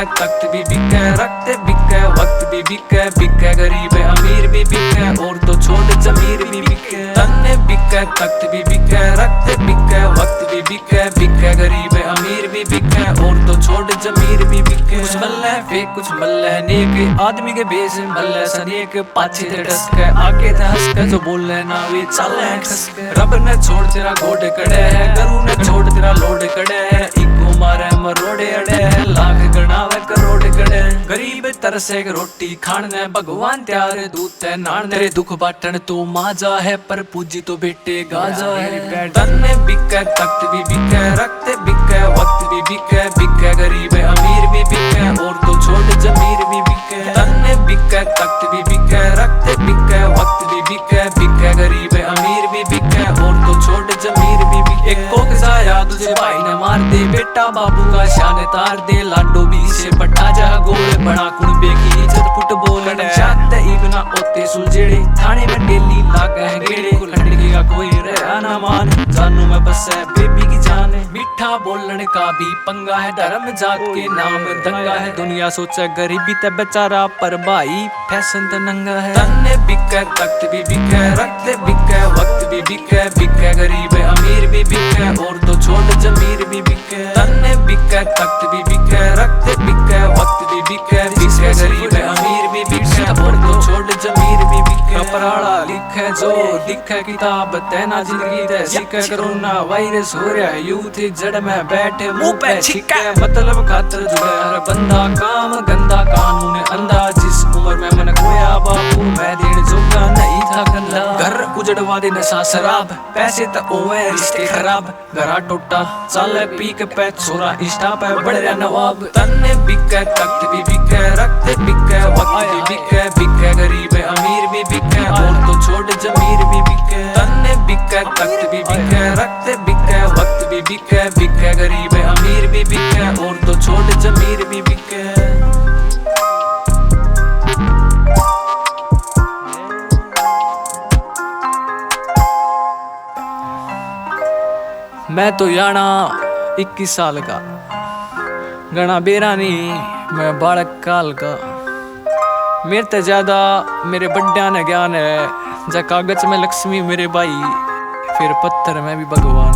बिके, तख्त भी बिके, रखते बिके, वक्त भी बिके, बिके गरीब अमीर भी बिके, और तो छोड़ जमीर भी बिके। तन्ने बिके, तख्त भी बिके, रखते बिके, वक्त भी बिके, बिके गरीब अमीर भी बिके, और तो छोड़ जमीर भी बिके। कुछ मल्ले फेक कुछ मल्ले नेक, आदमी के बेस मल्ले सनेक, पाछे ते डस के आगे ते हंस के, जो बोले ना वे चले खस के। रब ने छोड़ तेरा गोड कड़े है, गुरु ने छोड़ तेरा लोड कड़े है, इको मारे मरोड़े अड़े है, लाख गणावे करोड़ कड़े। गरीब तरसे रोटी खाने, भगवान त्यारे दूत है नान, तेरे दुख बाटन तो माजा है, पर पूजी तो बेटे गाजा है। तन्ने बिके, तख्त भी बिके, रखते बिके, वक्त भी बिके, बिके गरीब अमीर भी बिके, और तो छोड़ जमीर भी बिके। तन्ने बिके, तख्त भी बिके, रखते बिके, वक्त भी बिके, बिके गरीब अमीर भी बिके, और तो छोड़ जमीर भी बिके। एक कोक जाया तुझे भाई ने मार दे, बेटा बाबू का शान तार दे, लाडो भी से पटा जा गोले, बड़ा कुड़बे की इज्जत फुटबॉल जाते इबना ओते सुलझेड़े, थाने में डेली लागे है गेड़े, लड़की का कोई रहा ना मान, जानू में बस है बेबी की जान। मीठा बोलने का भी पंगा है, धर्म जात के नाम दंगा है, दुनिया सोचे गरीबी ते बेचारा, पर भाई फैशन ते नंगा है। तन्ने बिके, तख्त भी बिके, रखते बिके, वक्त भी बिके, बिके गरीब अमीर भी बिके, और तो छोड़ जमीर भी बिके। तन्ने बिके, तख्त भी बिके, रखते बिके, वक्त भी बिके, बिके गरीब अमीर भी बिके, और तो छोड़ जमीर भी बिके। पराड़ा लिखे जो दिखे किताब, तेना जिंदगी दे सीखे, कोरोना वायरस हो रहा है यूथ जड़ में बैठे मुंह पे छिके, मतलब खातर जुड़े हर बंदा, काम गंदा कानून अंधा, जिस उम्र में मन खोया बापू मैं देर जोगा नहीं था गंदा। घर उजड़वा दे नशा शराब, पैसे तो ओए रिश्ते खराब, घरा टूटा चले पी के पे छोरा इंस्टा पे बढ़ रहा नवाब। तन्ने बिके, तख्त भी बिके, रखते बिके, वक्त भी बिके, बिके गरीब अमीर भी बिके, और तो छोड़ जमीर भी बिके। तन्ने बिके, तख्त भी बिके, रखते बिके, वक्त भी बिके, बिके गरीब अमीर भी बिके, और तो छोड़ जमीर भी बिके। मैं तो याना 21 साल का, गणा बेरा नहीं मैं बालक काल का, मेरे ते ज्यादा मेरे बड्डा ने ज्ञान है, जा कागज में लक्ष्मी मेरे भाई, फिर पत्थर में भी भगवान।